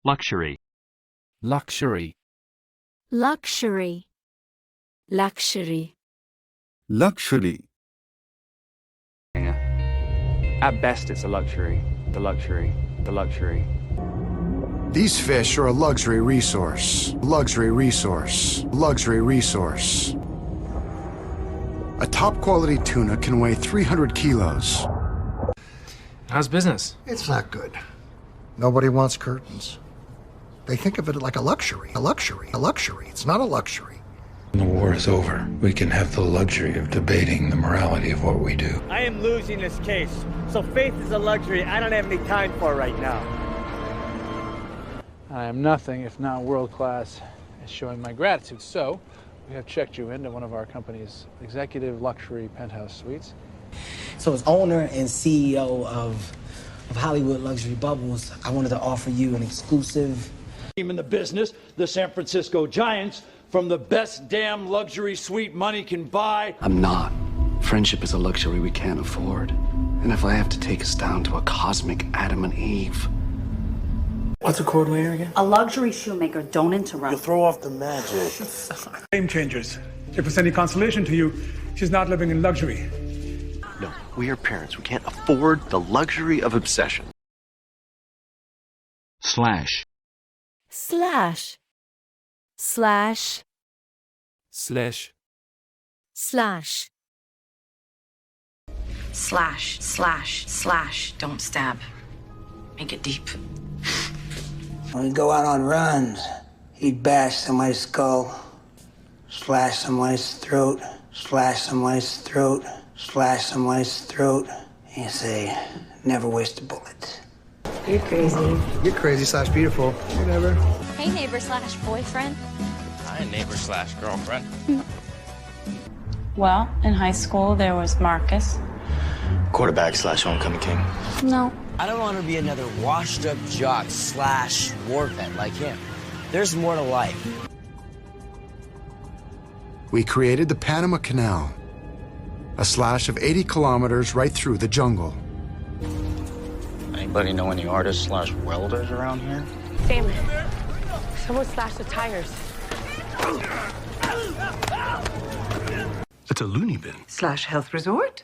luxury, luxury, luxury, luxury, luxury. At best, it's a luxury. The luxury. The luxury. These fish are a luxury resource. Luxury resource. Luxury resource. A top-quality tuna can weigh 300 kilos. How's business? It's not good. Nobody wants curtains. They think of it like a luxury. A luxury. A luxury. It's not a luxury. When the war is over, we can have the luxury of debating the morality of what we do. I am losing this case, so faith is a luxury I don't have any time for right now. I am nothing if not world-class at showing my gratitude. So, we have checked you into one of our company's executive luxury penthouse suites. So as owner and CEO of Hollywood Luxury Bubbles, I wanted to offer you an exclusive team in the business, the San Francisco Giants, from the best damn luxury suite money can buy. I'm not. Friendship is a luxury we can't afford. And if I have to take us down to a cosmic Adam and Eve. What's a cordwainer again? A luxury shoemaker. Don't interrupt. You'll throw off the magic. Game changers. If it's any consolation to you, she's not living in luxury. No, we are parents. We can't afford the luxury of obsession. slash, slash, slash, Slash. slash, Slash, slash, slash. Don't stab. Make it deep. When we go out on runs, he'd bash somebody's skull, slash somebody's throat, slash somebody's throat, slash somebody's throat, and say, never waste a bullet. You're crazy. You're crazy slash beautiful. Whatever. Hey, neighbor slash boyfriend. Hi, neighbor slash girlfriend. Well, in high school, there was Marcus. Quarterback slash homecoming king. No. I don't want to be another washed-up jock slash war vet like him. There's more to life. We created the Panama Canal, a slash of 80 kilometers right through the jungle. Anybody know any artists slash welders around here? Damon, someone slashed the tires. It's a loony bin. Slash health resort?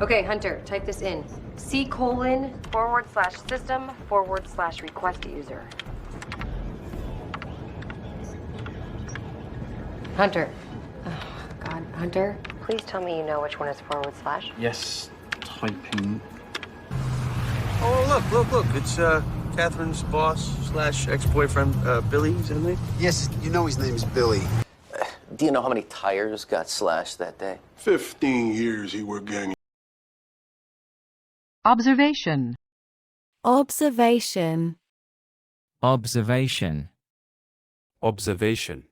Okay, Hunter, type this in. C:/system/request user. Hunter. Oh, God. Hunter, please tell me you know which one is /. Yes, typing. Oh, look. It's Catherine's boss slash ex-boyfriend, Billy, isn't it? Yes, you know his name is Billy. Do you know how many tires got slashed that day? 15 years he were ganging. observation, observation, Observation. Observation.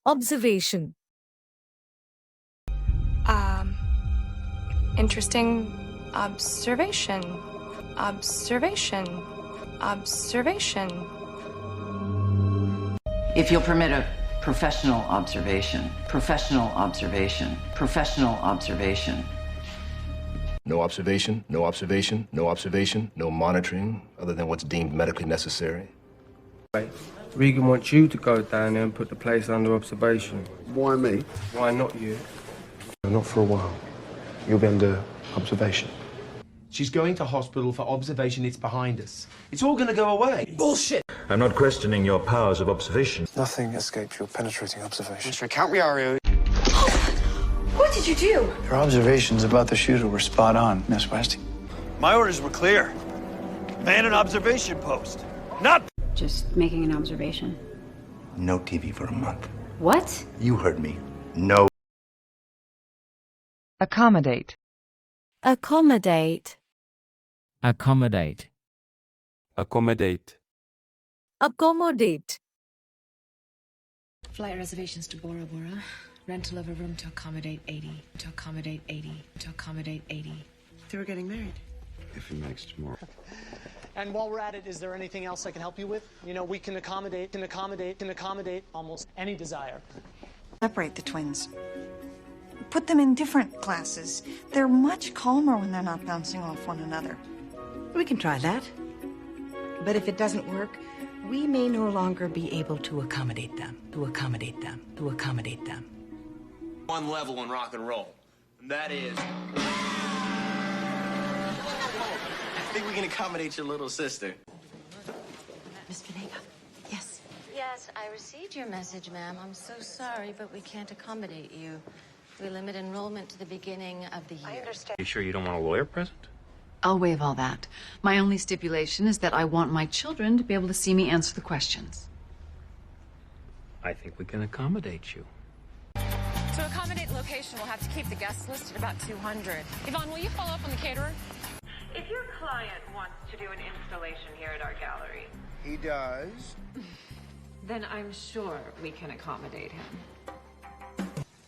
observation, Interesting observation. Observation. Observation. If you'll permit a professional observation, professional observation, professional observation. No observation, no observation, no observation, no monitoring other than what's deemed medically necessary. Regan wants you to go down there and put the place under observation. Why me? Why not you? Not for a while. You'll be under observation. She's going to hospital for observation. It's behind us. It's all going to go away. Bullshit. I'm not questioning your powers of observation. Nothing escapes your penetrating observation. Mr. Count Riario. What did you do? Your observations about the shooter were spot on, Miss Westy. My orders were clear. Man an observation post. Not Just making an observation. No TV for a month. What? You heard me. No. accommodate, accommodate, Accommodate. Accommodate. accommodate, Flight reservations to Bora Bora. Rental of a room to accommodate 80. To accommodate 80. To accommodate 80. They were getting married. If he makes tomorrow. And while we're at it, is there anything else I can help you with? You know, we can accommodate almost any desire. Separate the twins. Put them in different classes. They're much calmer when they're not bouncing off one another. We can try that. But if it doesn't work, we may no longer be able to accommodate them, to accommodate them, to accommodate them. One level in rock and roll, and that is... I think we can accommodate your little sister. Miss Venega, yes. Yes, I received your message, ma'am. I'm so sorry, but we can't accommodate you. We limit enrollment to the beginning of the year. I understand. You sure you don't want a lawyer present? I'll waive all that. My only stipulation is that I want my children to be able to see me answer the questions. I think we can accommodate you. To accommodate location, we'll have to keep the guest list at about 200. Yvonne, will you follow up on the caterer? If your client wants to do an installation here at our gallery, He does. then I'm sure we can accommodate him.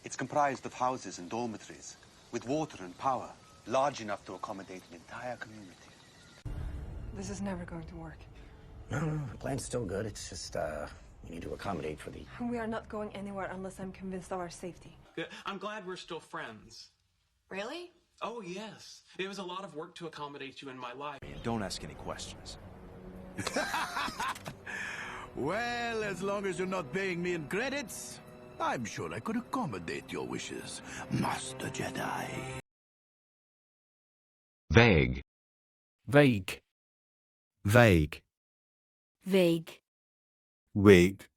It's comprised of houses and dormitories, with water and power, large enough to accommodate an entire community. This is never going to work. No, the plan's still good. It's just, we need to accommodate for the... We are not going anywhere unless I'm convinced of our safety. I'm glad we're still friends. Really? Oh, yes. It was a lot of work to accommodate you in my life. Don't ask any questions. Well, as long as you're not paying me in credits, I'm sure I could accommodate your wishes, Master Jedi. Vague. Vague. Vague. Vague. Vague.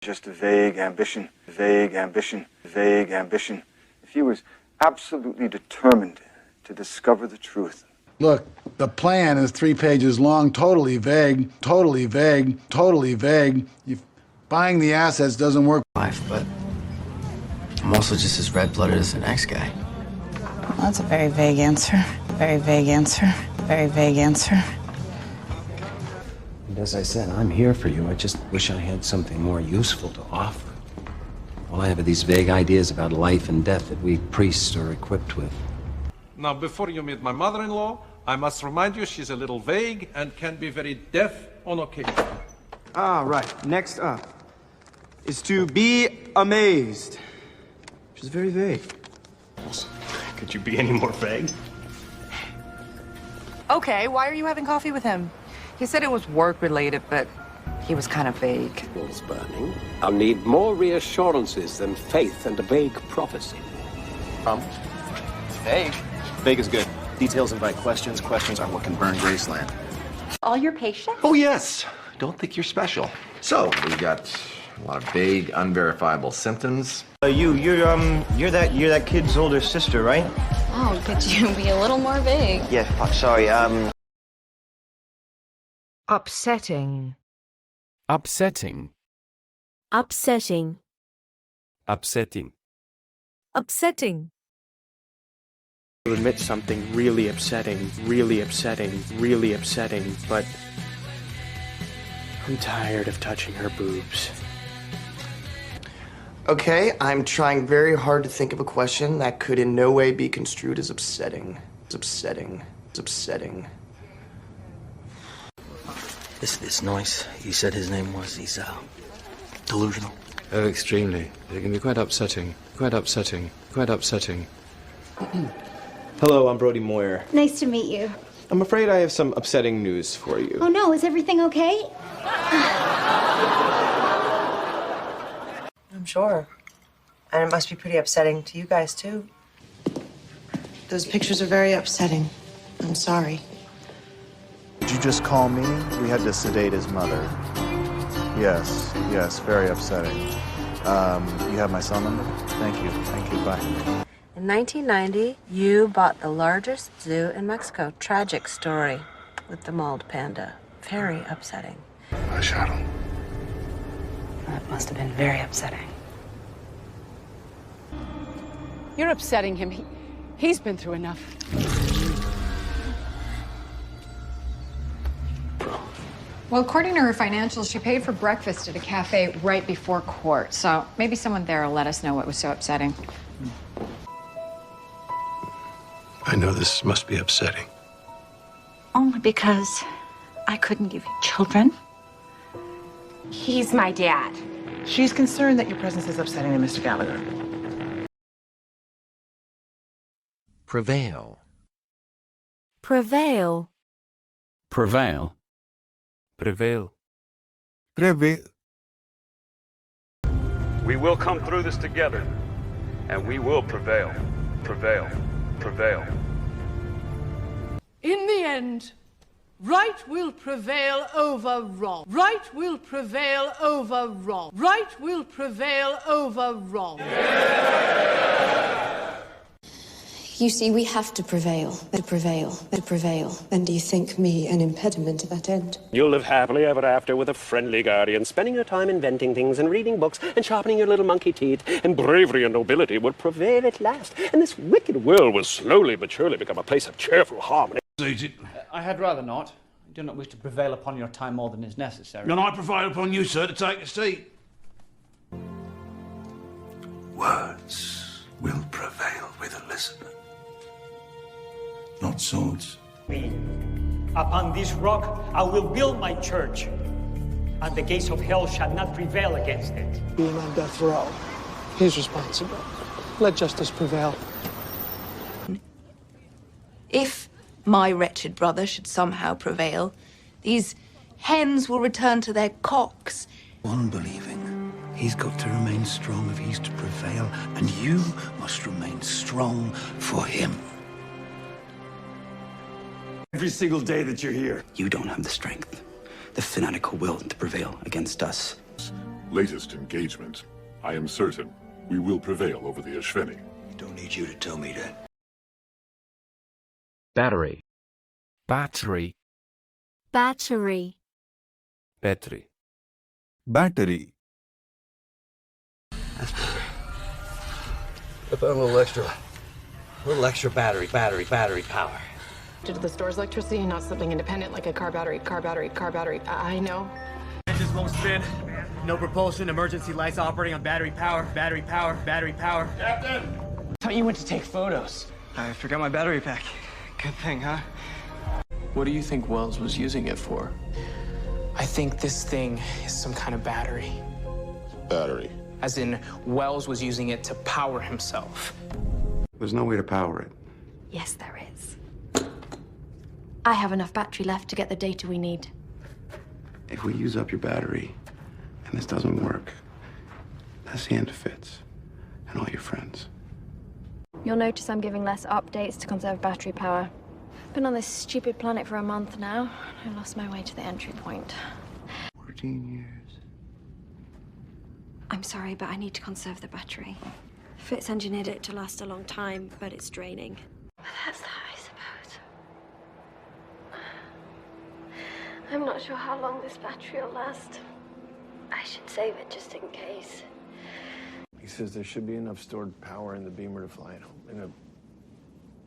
Just a vague ambition, vague ambition, vague ambition. If he was absolutely determined to discover the truth. Look, the plan is 3 pages long, totally vague, totally vague, totally vague. Buying the assets doesn't work. Life, but I'm also just as red-blooded as the next guy. Well, that's a very vague answer. Very vague answer. Very vague answer. And as I said, I'm here for you. I just wish I had something more useful to offer. All I have are these vague ideas about life and death that we priests are equipped with. Now, before you meet my mother-in-law, I must remind you she's a little vague and can be very deaf on occasion. Ah, right. Next up is to be amazed. Which is very vague. Could you be any more vague? Okay, why are you having coffee with him? He said it was work-related, but he was kind of vague. Walls burning. I'll need more reassurances than faith and a vague prophecy. It's vague. Vague is good. Details invite questions. Questions are what can burn Graceland. All your patients? Oh, yes. Don't think you're special. So, we got a lot of vague, unverifiable symptoms. You're that kid's older sister, right? Oh, could you be a little more vague? Yeah, fuck, sorry, Upsetting. Upsetting. Upsetting. Upsetting. Upsetting. To admit something really upsetting, really upsetting, really upsetting, but I'm tired of touching her boobs. Okay, I'm trying very hard to think of a question that could in no way be construed as upsetting. It's upsetting. It's upsetting. This noise, he said his name was, he's delusional. Oh, extremely. It can be quite upsetting. Quite upsetting. Quite upsetting. Hello, I'm Brody Moyer. Nice to meet you. I'm afraid I have some upsetting news for you. Oh no, is everything okay? I'm sure. And it must be pretty upsetting to you guys, too. Those pictures are very upsetting. I'm sorry. Did you just call me? We had to sedate his mother. Yes, very upsetting. You have my cell number? Thank you, bye. In 1990, you bought the largest zoo in Mexico. Tragic story with the mauled panda. Very upsetting. I shot him. That must have been very upsetting. You're upsetting him. He's been through enough. Well, according to her financials, she paid for breakfast at a cafe right before court. So maybe someone there will let us know what was so upsetting. I know this must be upsetting. Only because I couldn't give you children. He's my dad. She's concerned that your presence is upsetting to Mr. Gallagher. Prevail. Prevail. Prevail. Prevail. Prevail. We will come through this together, and we will prevail. Prevail. Prevail. In the end, right will prevail over wrong. Right will prevail over wrong. Right will prevail over wrong. You see, we have to prevail, to prevail, to prevail. And do you think me an impediment to that end? You'll live happily ever after with a friendly guardian, spending your time inventing things and reading books and sharpening your little monkey teeth, and bravery and nobility will prevail at last, and this wicked world will slowly but surely become a place of cheerful harmony. I had rather not. I do not wish to prevail upon your time more than is necessary. And I prevail upon you, sir, to take a seat. Words will prevail with a listener, not swords. Upon this rock I will build my church, and the gates of hell shall not prevail against it. Being on death row, he's responsible. Let justice prevail. If my wretched brother should somehow prevail, these hens will return to their cocks. Unbelieving. He's got to remain strong if he's to prevail, and you must remain strong for him. Every single day that you're here. You don't have the strength, the fanatical will to prevail against us. Latest engagement. I am certain we will prevail over the Ashveni. Don't need you to tell me that. Battery. Battery. Battery. Battery. Battery. I found a little extra battery power. To the store's electricity and not something independent like a car battery. I know. Engines won't spin. No propulsion. Emergency lights operating on battery power. Captain! I thought you went to take photos. I forgot my battery pack. Good thing, huh? What do you think Wells was using it for? I think this thing is some kind of battery. Battery. As in, Wells was using it to power himself. There's no way to power it. Yes, there is. I have enough battery left to get the data we need. If we use up your battery and this doesn't work, that's the end of Fitz and all your friends. You'll notice I'm giving less updates to conserve battery power. I've been on this stupid planet for a month now. I lost my way to the entry point. 14 years. I'm sorry, but I need to conserve the battery. Fitz engineered it to last a long time, but it's draining. But that's that, I suppose. I'm not sure how long this battery will last. I should save it just in case. He says there should be enough stored power in the beamer to fly it home,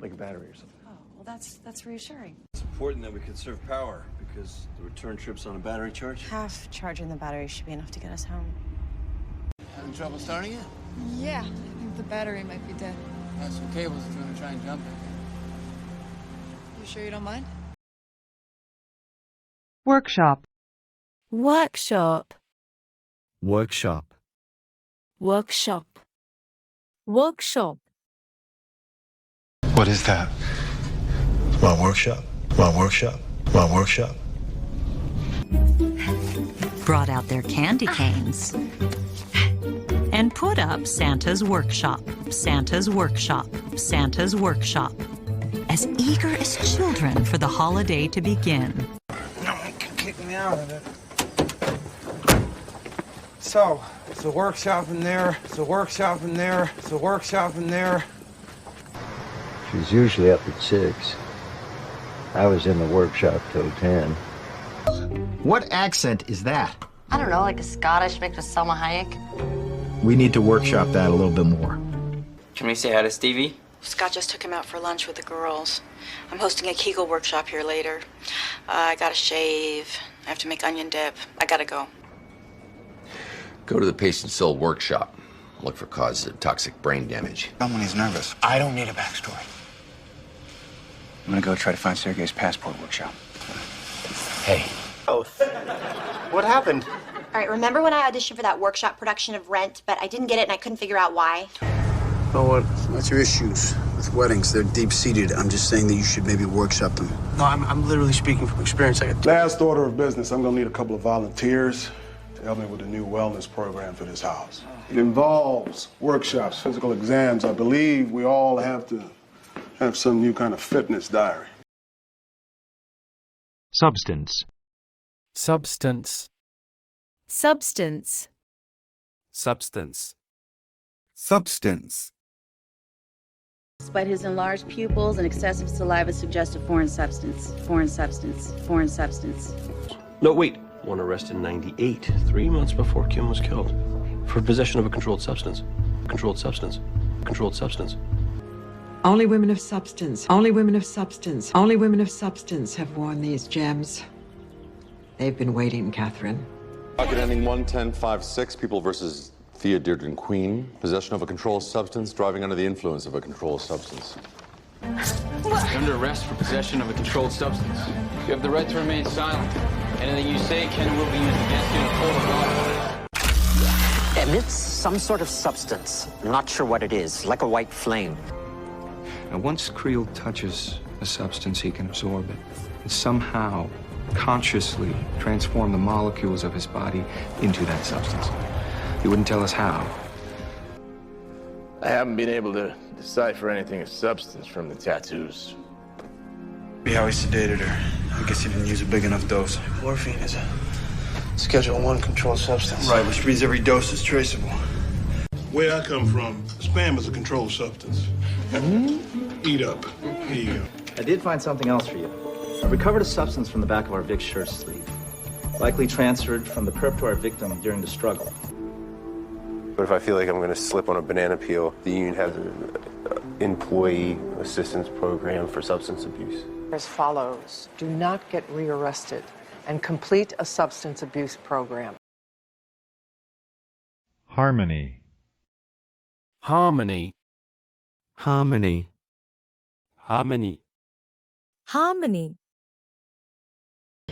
like a battery or something. Oh, well, that's reassuring. It's important that we conserve power, because the return trips on a battery charge. Half charging the battery should be enough to get us home. Having trouble starting it? Yeah, I think the battery might be dead. Got some cables if you want to try and jump it. You sure you don't mind? Workshop. Workshop. Workshop. Workshop. Workshop. What is that? My workshop. My workshop. My workshop. Brought out their candy canes and put up Santa's workshop, Santa's workshop, Santa's workshop, as eager as children for the holiday to begin. No one can kick me out of it. So, it's a workshop in there, it's a workshop in there, it's a workshop in there. She's usually up at 6. I was in the workshop till 10. What accent is that? I don't know, like a Scottish mixed with Selma Hayek. We need to workshop that a little bit more. Can we say hi to Stevie? Scott just took him out for lunch with the girls. I'm hosting a Kegel workshop here later. I gotta shave. I have to make onion dip. I gotta go. Go to the patient cell workshop. Look for causes of toxic brain damage. Someone is nervous. I don't need a backstory. I'm gonna go try to find Sergei's passport workshop. Hey. Oath. What happened? All right, remember when I auditioned for that workshop production of Rent, but I didn't get it and I couldn't figure out why? Oh, what's your issues? With weddings, they're deep-seated. I'm just saying that you should maybe workshop them. No, I'm literally speaking from experience. Last order of business, I'm gonna need a couple of volunteers to help me with the new wellness program for this house. It involves workshops, physical exams. I believe we all have to have some new kind of fitness diary. Substance. Substance. Substance. Substance. Substance. Despite his enlarged pupils and excessive saliva suggest a foreign substance. Foreign substance. Foreign substance. No, wait. One arrested in 98, 3 months before Kim was killed, for possession of a controlled substance. Controlled substance. Controlled substance. Only women of substance, only women of substance, only women of substance have worn these gems. They've been waiting, Catherine. Docket ending 11056, People versus Theodore and Queen. Possession of a controlled substance, driving under the influence of a controlled substance. You're under arrest for possession of a controlled substance. You have the right to remain silent. Anything you say can and will be used against you in a court of law. Emits some sort of substance. I'm not sure what it is, like a white flame. Now, once Creel touches a substance, he can absorb it and somehow consciously transform the molecules of his body into that substance. He wouldn't tell us how. I haven't been able to decipher anything of substance from the tattoos. Be how he sedated her. I guess he didn't use a big enough dose. Morphine is a Schedule 1 controlled substance. Right, which means every dose is traceable. Where I come from, spam is a controlled substance. Eat up. Here you go. I did find something else for you. I recovered a substance from the back of our Vic's shirt sleeve. Likely transferred from the perp to our victim during the struggle. But if I feel like I'm going to slip on a banana peel, the union has an employee assistance program for substance abuse. As follows: do not get rearrested and complete a substance abuse program. Harmony. Harmony. Harmony. Harmony. Harmony.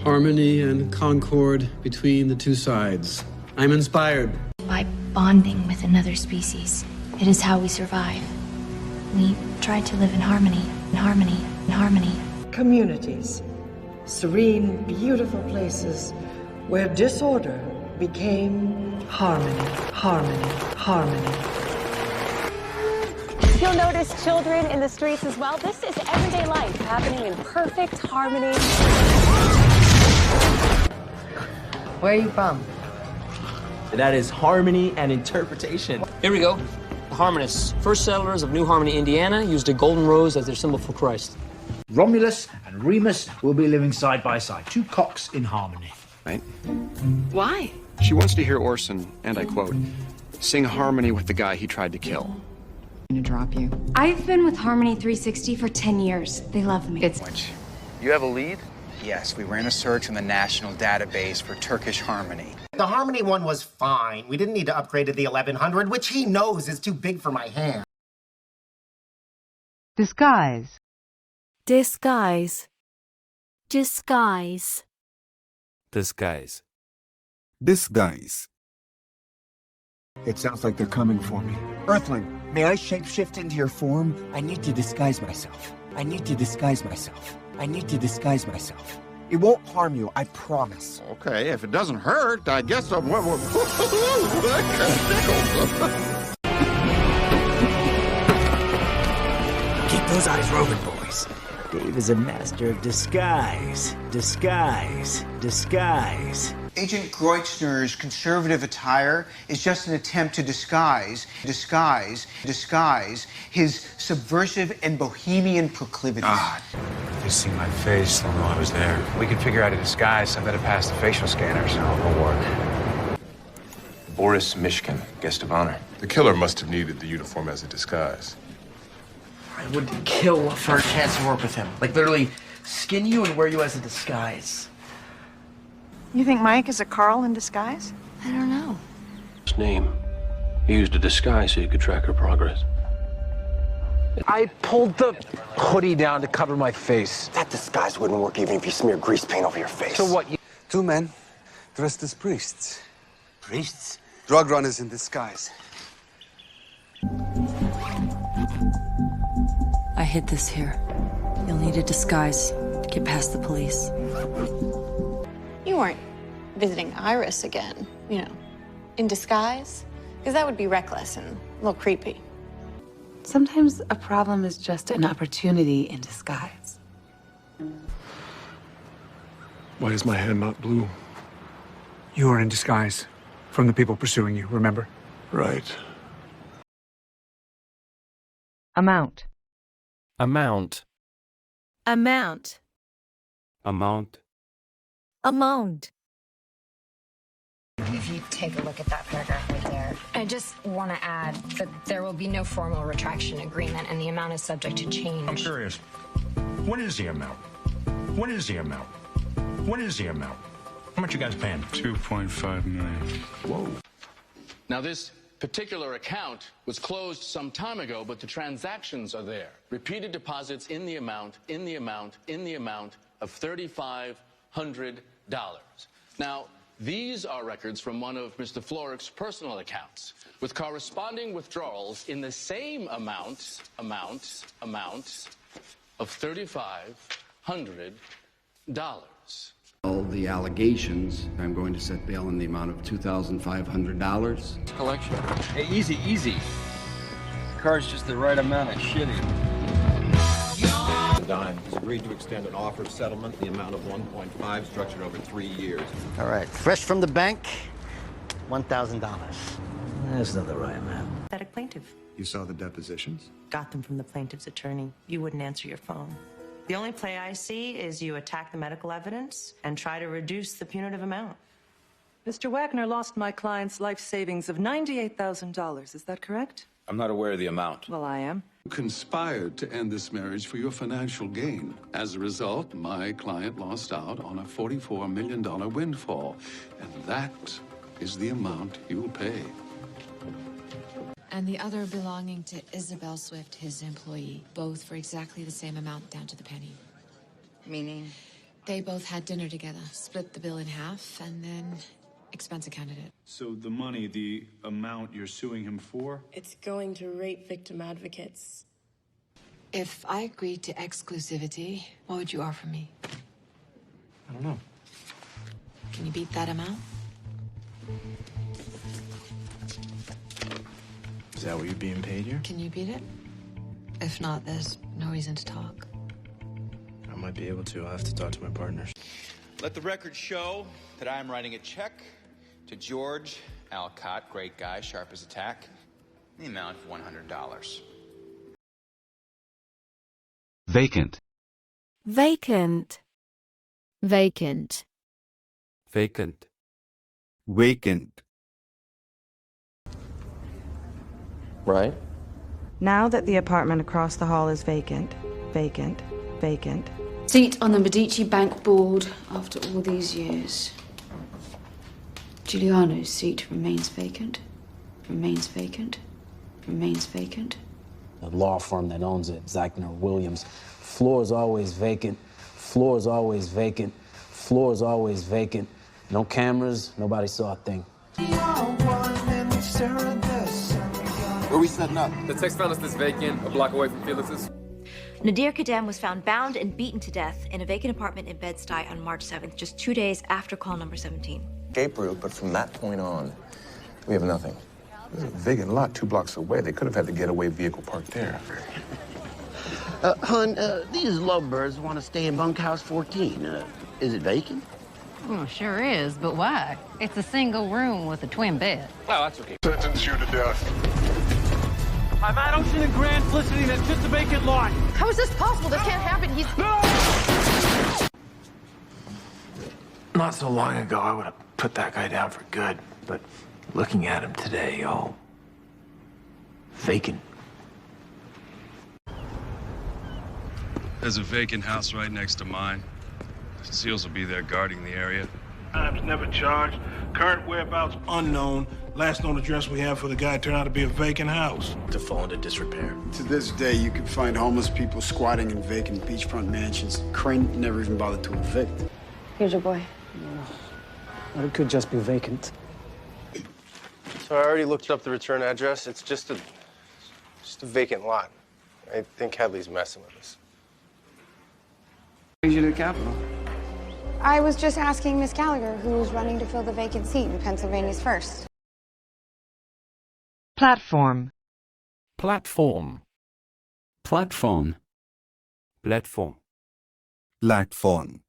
Harmony and concord between the two sides. I'm inspired. By bonding with another species. It is how we survive. We try to live in harmony, in harmony, in harmony. Communities. Serene, beautiful places where disorder became harmony, harmony, harmony. You'll notice children in the streets as well. This is everyday life happening in perfect harmony. Where are you from? That is harmony and interpretation. Here we go. The Harmonists. First settlers of New Harmony, Indiana, used a golden rose as their symbol for Christ. Romulus and Remus will be living side by side, two cocks in harmony. Right? Why? She wants to hear Orson, and I quote, sing harmony with the guy he tried to kill. I'm gonna drop you. I've been with Harmony 360 for 10 years. They love me. You have a lead? Yes, we ran a search in the national database for Turkish harmony. The harmony one was fine. We didn't need to upgrade to the 1100, which he knows is too big for my hand. Disguise. Disguise. Disguise. Disguise. Disguise. It sounds like they're coming for me. Earthling, may I shapeshift into your form? I need to disguise myself. I need to disguise myself. I need to disguise myself. It won't harm you, I promise. Okay, if it doesn't hurt, I guess I'm... Keep those eyes roving, boys. Dave is a master of disguise. Disguise. Disguise. Agent Kreutzner's conservative attire is just an attempt to disguise his subversive and bohemian proclivities. They see my face, they'll know I was there. We can figure out a disguise. I better pass the facial scanner, so it'll work. Boris Mishkin, guest of honor. The killer must have needed the uniform as a disguise. I would kill for a chance to work with him. Like, literally, skin you and wear you as a disguise. You think Mike is a Carl in disguise? I don't know. His name. He used a disguise so you could track her progress. I pulled the hoodie down to cover my face. That disguise wouldn't work even if you smear grease paint over your face. So what? Two men dressed as priests. Priests? Drug runners in disguise. I hid this here. You'll need a disguise to get past the police. You weren't visiting Iris again, you know, in disguise? Because that would be reckless and a little creepy. Sometimes a problem is just an opportunity in disguise. Why is my hand not blue? You are in disguise from the people pursuing you, remember? Right. Amount. Amount. Amount. Amount. Amount. If you take a look at that paragraph right there, I just want to add that there will be no formal retraction agreement and the amount is subject to change. I'm curious. What is the amount? What is the amount? What is the amount? How much you guys paying? $2.5 million. Whoa. Now, this particular account was closed some time ago, but the transactions are there. Repeated deposits in the amount of $3,500. Now, these are records from one of Mr. Florick's personal accounts, with corresponding withdrawals in the same amount of $3,500. All the allegations, I'm going to set bail in the amount of $2,500. Collection. Hey, easy. The car's just the right amount of shitty. Dime has agreed to extend an offer of settlement in the amount of 1.5, structured over 3 years. All right, fresh from the bank, $1,000. That's not the right amount. Pathetic plaintiff. You saw the depositions? Got them from the plaintiff's attorney. You wouldn't answer your phone. The only play I see is you attack the medical evidence and try to reduce the punitive amount. Mr. Wagner lost my client's life savings of $98,000. Is that correct? I'm not aware of the amount. Well, I am. You conspired to end this marriage for your financial gain. As a result, my client lost out on a $44 million windfall. And that is the amount you'll pay. And the other belonging to Isabel Swift, his employee, both for exactly the same amount down to the penny. Meaning? They both had dinner together, split the bill in half, and then expense accounted it. So the money, the amount you're suing him for? It's going to rape victim advocates. If I agreed to exclusivity, what would you offer me? I don't know. Can you beat that amount? Is that what you're being paid here? Can you beat it? If not, there's no reason to talk. I might be able to. I'll have to talk to my partners. Let the record show that I'm writing a check to George Alcott, great guy, sharp as a tack, in the amount of $100. Vacant. Vacant. Vacant. Vacant. Vacant. Right? Now that the apartment across the hall is vacant, vacant, vacant. Seat on the Medici Bank board after all these years. Giuliano's seat remains vacant, remains vacant, remains vacant. The law firm that owns it, Zachner Williams. Floor is always vacant. Floor is always vacant. Floor is always vacant. No cameras, nobody saw a thing. Where are we setting up? The text found us this vacant, a block away from Felix's. Nadir Kadem was found bound and beaten to death in a vacant apartment in Bed-Stuy on March 7th, just 2 days after call number 17. Escape route, but from that point on, we have nothing. There's a vacant lot 2 blocks away. They could have had the getaway vehicle parked there. Hun, these lovebirds want to stay in bunkhouse 14. Is it vacant? Oh, sure is, but why? It's a single room with a twin bed. Oh, that's okay. Sentence you to death. I'm at Ocean and Grand soliciting that's just a vacant lot. How is this possible? This can't happen. He's... Not so long ago, I would have put that guy down for good, but looking at him today, all vacant. There's a vacant house right next to mine. SEALs will be there guarding the area. Times never charged. Current whereabouts unknown. Last known address we have for the guy turned out to be a vacant house. To fall into disrepair. To this day, you can find homeless people squatting in vacant beachfront mansions. Crane never even bothered to evict. Here's your boy. Or it could just be vacant. So I already looked up the return address. It's just a vacant lot. I think Hadley's messing with us. Brings you to the Capitol. I was just asking Miss Gallagher, who's running to fill the vacant seat in Pennsylvania's first. Platform. Platform. Platform. Platform. Platform.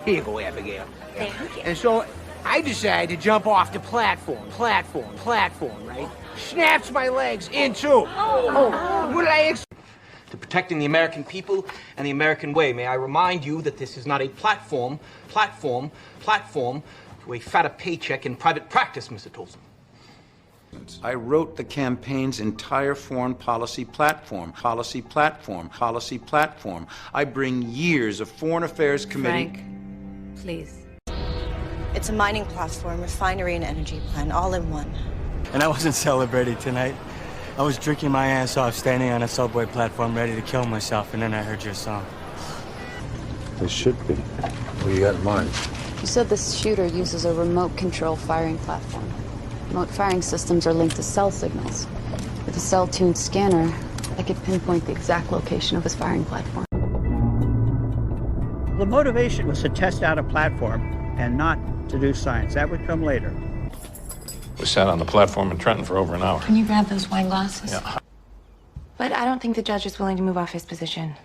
Here you go, Abigail. Thank you. And so I decided to jump off the platform, right? Snaps my legs in two. Oh, what did I To protecting the American people and the American way, may I remind you that this is not a platform to a fatter paycheck in private practice, Mr. Tolson. I wrote the campaign's entire foreign policy platform. I bring years of foreign affairs committee... Frank, please. It's a mining platform, refinery, and energy plant, all in one. And I wasn't celebrating tonight. I was drinking my ass off, standing on a subway platform, ready to kill myself, and then I heard your song. There should be. What do you got in mind? You said this shooter uses a remote control firing platform. Remote firing systems are linked to cell signals. With a cell-tuned scanner, I could pinpoint the exact location of his firing platform. The motivation was to test out a platform and not to do science. That would come later. We sat on the platform in Trenton for over an hour. Can you grab those wine glasses? Yeah. But I don't think the judge is willing to move off his position.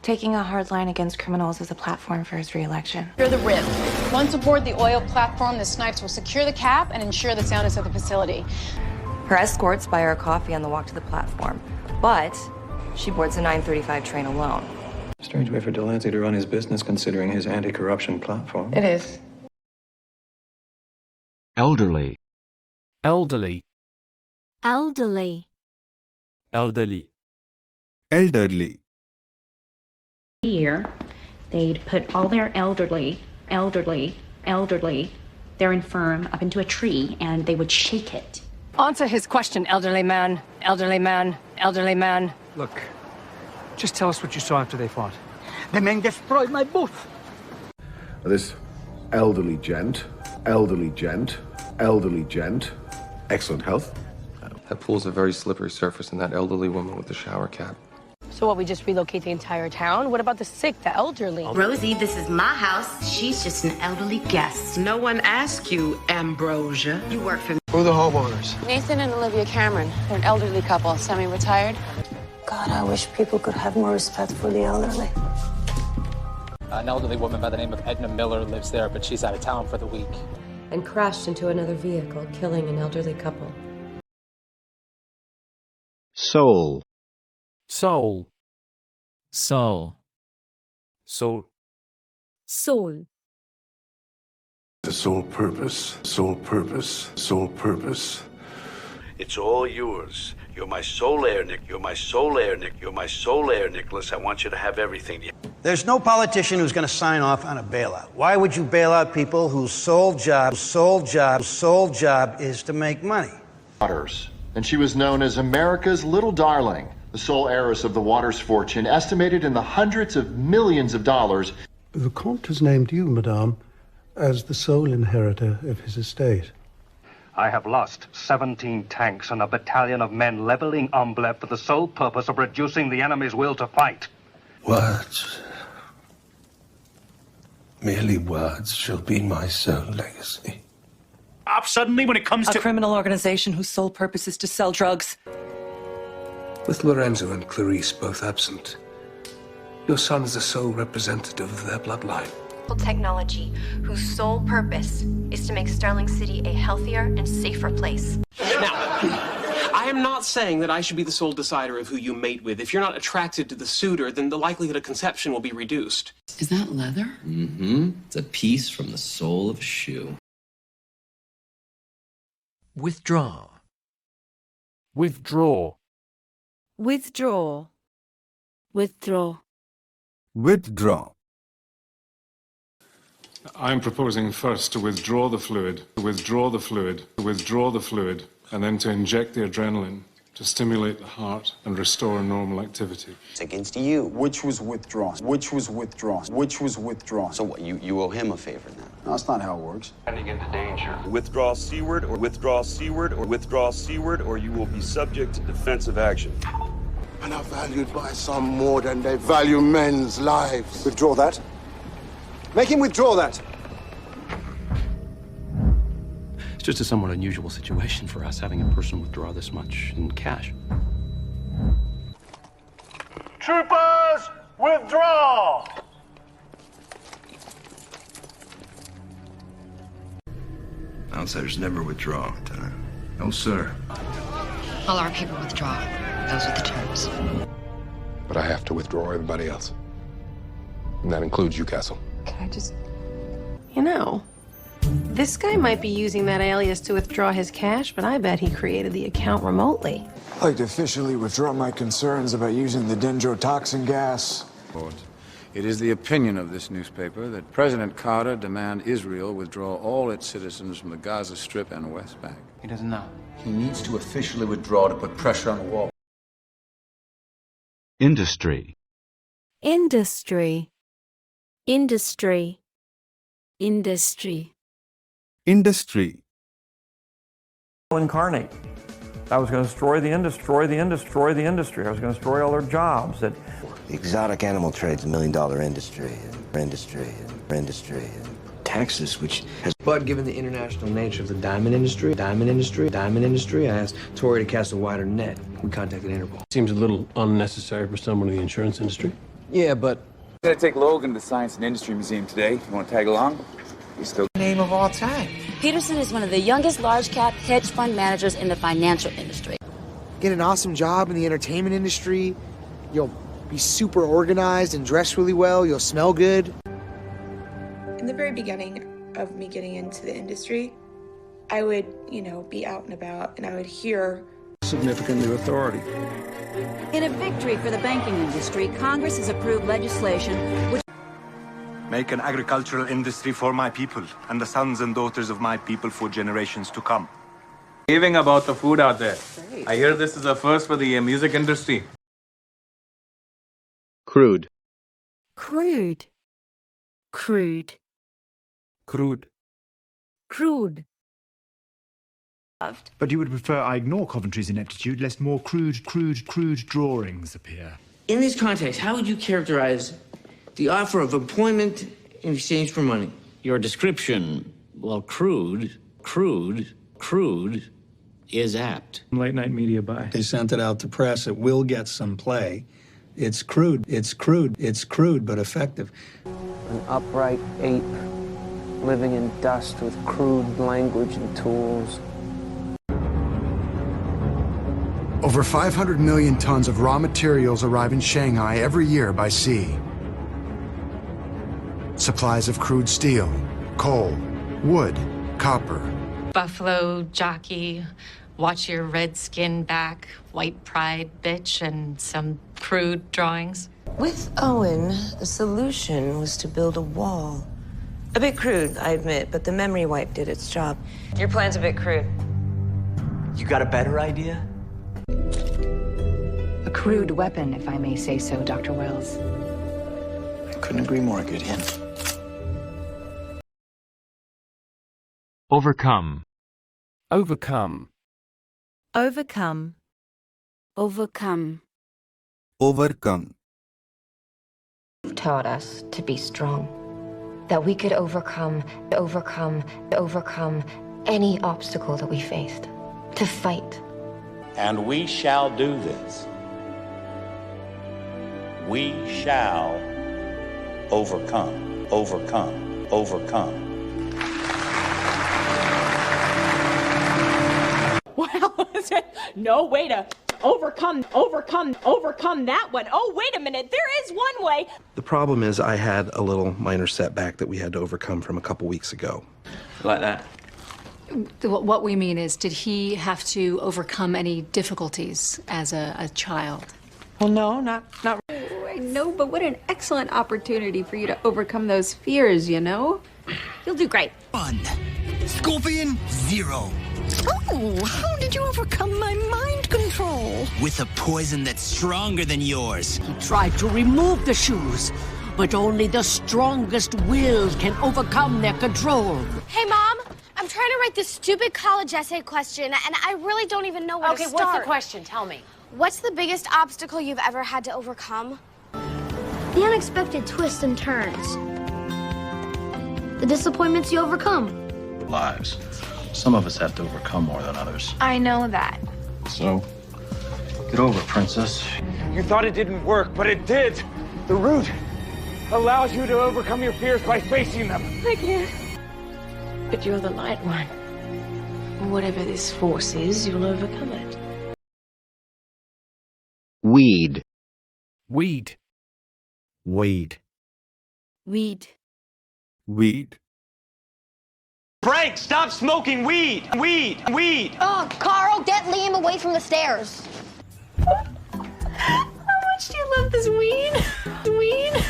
Taking a hard line against criminals is a platform for his re-election. Secure the rib. Once aboard the oil platform, the snipes will secure the cap and ensure the soundness of the facility. Her escorts buy her coffee on the walk to the platform, but she boards the 9:35 train alone. Strange way for Delancey to run his business considering his anti-corruption platform. It is. Elderly. Elderly. Elderly. Elderly. Elderly. Here, they'd put all their elderly, their infirm up into a tree, and they would shake it. Answer his question, elderly man. Elderly man. Elderly man. Look, just tell us what you saw after they fought. The men destroyed my booth. This elderly gent, excellent health. That pool's a very slippery surface, and that elderly woman with the shower cap. So what, we just relocate the entire town? What about the sick, the elderly? Rosie, this is my house. She's just an elderly guest. No one asked you, Ambrosia. You work for me. Who are the homeowners? Nathan and Olivia Cameron. They're an elderly couple, semi-retired. God, I wish people could have more respect for the elderly. An elderly woman by the name of Edna Miller lives there, but she's out of town for the week. And crashed into another vehicle, killing an elderly couple. Soul. Soul. Soul. Soul. Soul. The sole purpose. It's all yours. You're my soul heir, Nick. You're my soul heir, Nicholas. I want you to have everything. There's no politician who's going to sign off on a bailout. Why would you bail out people whose sole job is to make money? Waters. And she was known as America's little darling, the sole heiress of the Waters fortune, estimated in the hundreds of millions of dollars. The Comte has named you, Madame, as the sole inheritor of his estate. I have lost 17 tanks and a battalion of men leveling Amblève for the sole purpose of reducing the enemy's will to fight. Words, merely words, shall be my sole legacy. Up suddenly when it comes to a criminal organization whose sole purpose is to sell drugs. With Lorenzo and Clarice both absent, your son is the sole representative of their bloodline. Technology whose sole purpose is to make Starling City a healthier and safer place. Now, I am not saying that I should be the sole decider of who you mate with. If you're not attracted to the suitor, then the likelihood of conception will be reduced. Is that leather? Mm-hmm. It's a piece from the sole of a shoe. Withdraw. Withdraw. Withdraw. Withdraw. Withdraw. I'm proposing first to withdraw the fluid, and then to inject the adrenaline to stimulate the heart and restore normal activity. It's against you. Which was withdrawn. So what, you owe him a favor now? No, that's not how it works. Heading into danger. Withdraw seaward or withdraw seaward or withdraw seaward, or you will be subject to defensive action. And are valued by some more than they value men's lives. Withdraw that. Make him withdraw that. It's just a somewhat unusual situation for us, having a person withdraw this much in cash. Troopers, withdraw! Outsiders never withdraw, Lieutenant. No, sir. All our people withdraw. Those are the terms. But I have to withdraw everybody else. And that includes you, Castle. Can I just... You know, this guy might be using that alias to withdraw his cash, but I bet he created the account remotely. I'd like to officially withdraw my concerns about using the dendrotoxin gas. It is the opinion of this newspaper that President Carter demand Israel withdraw all its citizens from the Gaza Strip and West Bank. He doesn't know. He needs to officially withdraw to put pressure on the wall. Industry. Industry. Industry. Industry. Industry. Incarnate. I was going to destroy the industry. I was going to destroy all their jobs. The exotic animal trade's $1 million industry. Texas, which has... But given the international nature of the diamond industry, I asked TOEIC to cast a wider net. We contacted Interpol. Seems a little unnecessary for someone in the insurance industry. Yeah, but... I'm gonna take Logan to the Science and Industry Museum today. You wanna tag along? He's still... Name of all time. Peterson is one of the youngest large-cap hedge fund managers in the financial industry. Get an awesome job in the entertainment industry. You'll be super organized and dress really well. You'll smell good. In the very beginning of me getting into the industry, I would, be out and about, and I would hear significant new authority. In a victory for the banking industry, Congress has approved legislation which... Make an agricultural industry for my people and the sons and daughters of my people for generations to come. Raving about the food out there. Great. I hear this is a first for the music industry. Crude. Crude. Crude. Crude. Crude. But you would prefer I ignore Coventry's ineptitude lest more crude drawings appear. In this context, how would you characterize the offer of employment in exchange for money? Your description, well, crude is apt. Late night media buy. They sent it out to press. It will get some play. It's crude, but effective. An upright ape living in dust with crude language and tools. Over 500 million tons of raw materials arrive in Shanghai every year by sea. Supplies of crude steel, coal, wood, copper. Buffalo jockey, watch your red skin back, white pride bitch, and some crude drawings. With Owen, the solution was to build a wall. A bit crude, I admit, but the memory wipe did its job. Your plan's a bit crude. You got a better idea? A crude weapon, if I may say so, Dr. Wells. I couldn't agree more. Good hint. Overcome. Overcome. Overcome. Overcome. Overcome. Taught us to be strong. That we could overcome any obstacle that we faced. To fight. And we shall do this. We shall overcome. Well, no way to overcome that one. Oh, wait a minute, there is one way. The problem is I had a little minor setback that we had to overcome from a couple weeks ago. Like that. What we mean is, did he have to overcome any difficulties as a child? Well, no, not I know, but what an excellent opportunity for you to overcome those fears, You'll do great. 1. Scorpion 0. Oh, how did you overcome my mind control? With a poison that's stronger than yours. He tried to remove the shoes, But only the strongest will can overcome their control. Hey, Mom, I'm trying to write this stupid college essay question, and I really don't even know where to start. Okay, what's the question? Tell me. What's the biggest obstacle you've ever had to overcome? The unexpected twists and turns. The disappointments you overcome. Lives. Some of us have to overcome more than others. I know that. So, get over it, princess. You thought it didn't work, but it did. The root allows you to overcome your fears by facing them. I can't. But you're the light one. Whatever this force is, you'll overcome it. Weed. Weed. Weed. Weed. Weed. Frank, stop smoking weed! Weed! Oh, Carl, get Liam away from the stairs. How much do you love this weed? Weed.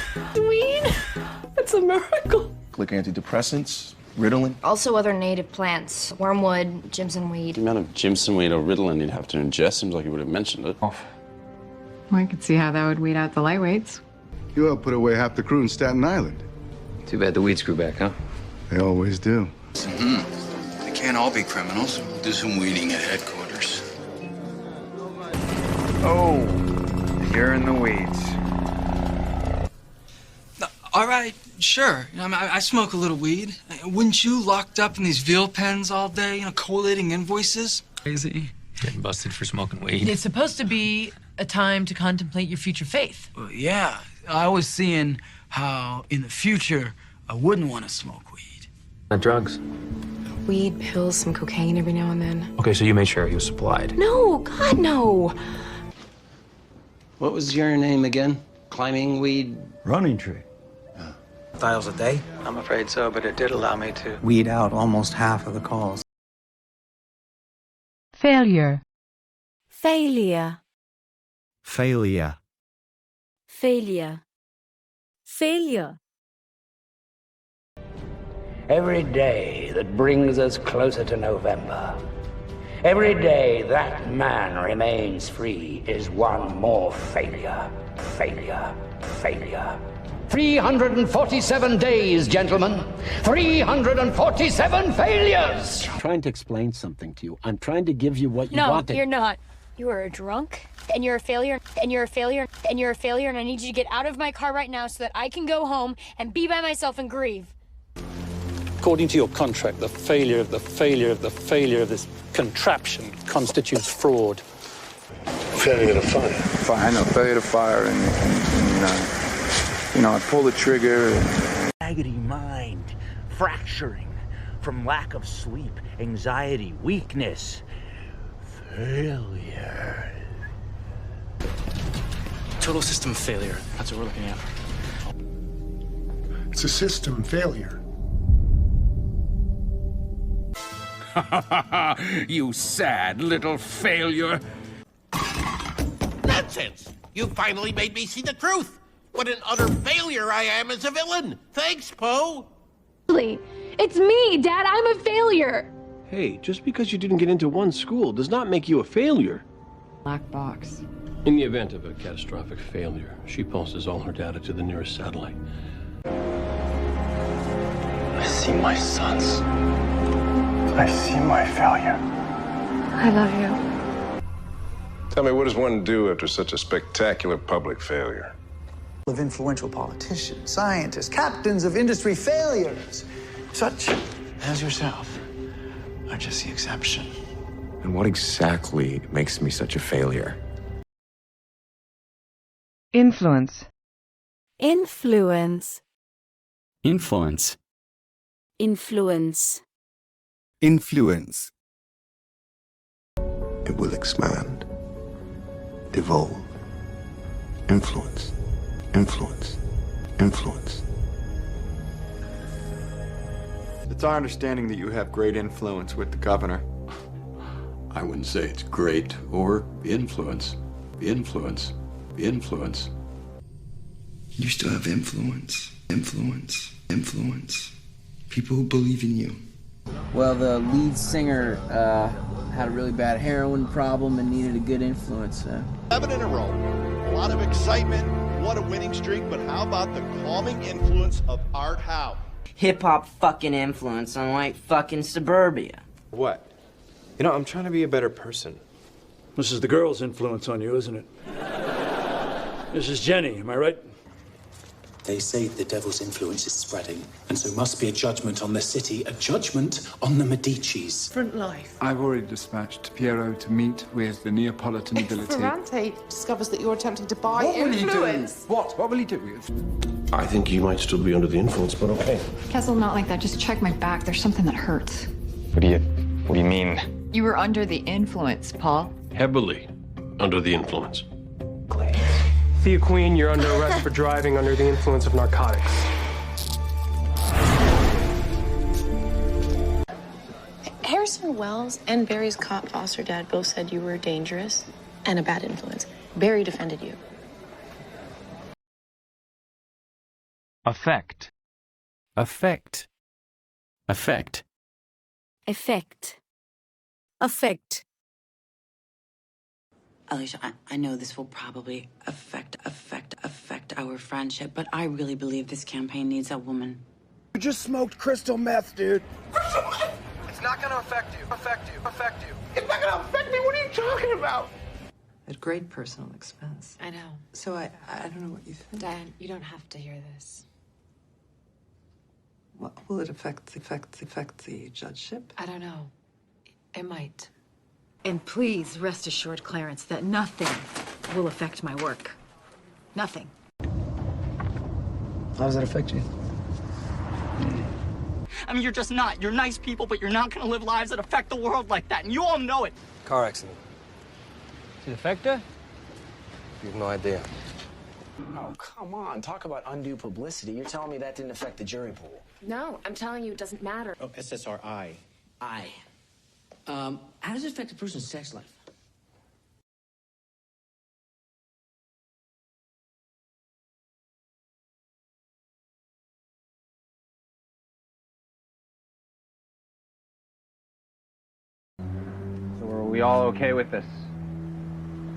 It's a miracle. Click antidepressants, Ritalin. Also other native plants. Wormwood, Jimson weed. The amount of Jimson weed or Ritalin you'd have to ingest seems like you would have mentioned it. Well, I could see how that would weed out the lightweights. You helped put away half the crew in Staten Island. Too bad the weeds grew back, huh? They always do. They can't all be criminals. We'll do some weeding at headquarters. Oh, you're in the weeds. All right, sure. I mean, I smoke a little weed. Wouldn't you, locked up in these veal pens all day, collating invoices? Crazy. Getting busted for smoking weed. It's supposed to be a time to contemplate your future faith. Well, yeah. I was seeing how, in the future, I wouldn't want to smoke weed. Not drugs. Weed, pills, some cocaine every now and then. Okay, so you made sure he was supplied. No, God, no. What was your name again? Climbing weed? Running tree. Dials a day? I'm afraid so, but it did allow me to Weed out almost half of the calls. Failure. Failure. Failure. Failure. Failure. Every day that brings us closer to November, every day that man remains free is one more failure. 347 days, gentlemen. 347 failures! I'm trying to explain something to you. I'm trying to give you what you No, wanted. you're not. You are a drunk, and you're a failure, and you're a failure, and you're a failure, and I need you to get out of my car right now so that I can go home and be by myself and grieve. According to your contract, the failure of this contraption constitutes fraud. Failure to fire. I know, failure to fire, and I pull the trigger. Raggedy mind, fracturing from lack of sleep, anxiety, weakness, failure. Total system failure. That's what we're looking at. It's a system failure. You sad little failure. Nonsense! You finally made me see the truth! What an utter failure I am as a villain! Thanks, Poe! It's me, Dad. I'm a failure. Hey, just because you didn't get into one school does not make you a failure. Black box. In the event of a catastrophic failure, she pulses all her data to the nearest satellite. I see my sons. I see my failure. I love you. Tell me, what does one do after such a spectacular public failure? Of influential politicians, scientists, captains of industry, failures, such as yourself, are just the exception. And what exactly makes me such a failure? Influence. Influence. Influence. Influence. Influence. It will expand, evolve, influence, influence, influence. It's our understanding that you have great influence with the governor. I wouldn't say it's great or influence. Influence. Influence. You still have influence. Influence. Influence. People who believe in you. Well, the lead singer had a really bad heroin problem and needed a good influence. 7 in a row. A lot of excitement, what a winning streak, but how about the calming influence of Art Howe? Hip-hop fucking influence on white fucking suburbia. What? You know, I'm trying to be a better person. This is the girl's influence on you, isn't it? This is Jenny, am I right? They say the devil's influence is spreading, and so must be a judgment on the city, a judgment on the Medicis. Different life. I've already dispatched Piero to meet with the Neapolitan nobility. Ferrante discovers that you're attempting to buy influence. What? What will he do? I think you might still be under the influence, but okay. Kessel, not like that. Just check my back. There's something that hurts. What do you mean? You were under the influence, Paul. Heavily under the influence. Thea Queen, you're under arrest for driving under the influence of narcotics. Harrison Wells and Barry's cop foster dad both said you were dangerous and a bad influence. Barry defended you. Effect. Effect. Effect. Effect. Effect. Alicia, I know this will probably affect our friendship, but I really believe this campaign needs a woman. You just smoked crystal meth, dude. Crystal meth? It's not gonna affect you. It's not gonna affect me? What are you talking about? At great personal expense. I know. So I don't know what you think. Diane, you don't have to hear this. What will it affect the judgeship? I don't know. It might. And please rest assured, Clarence, that nothing will affect my work. Nothing. How does that affect you? I mean, you're just not. You're nice people, but you're not gonna live lives that affect the world like that, and you all know it. Car accident. Did it affect her? You have no idea. Oh, come on. Talk about undue publicity. You're telling me that didn't affect the jury pool. No, I'm telling you it doesn't matter. Oh, SSRI. How does it affect a person's sex life? So are we all okay with this?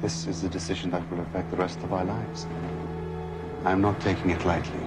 This is a decision that will affect the rest of our lives. I'm not taking it lightly.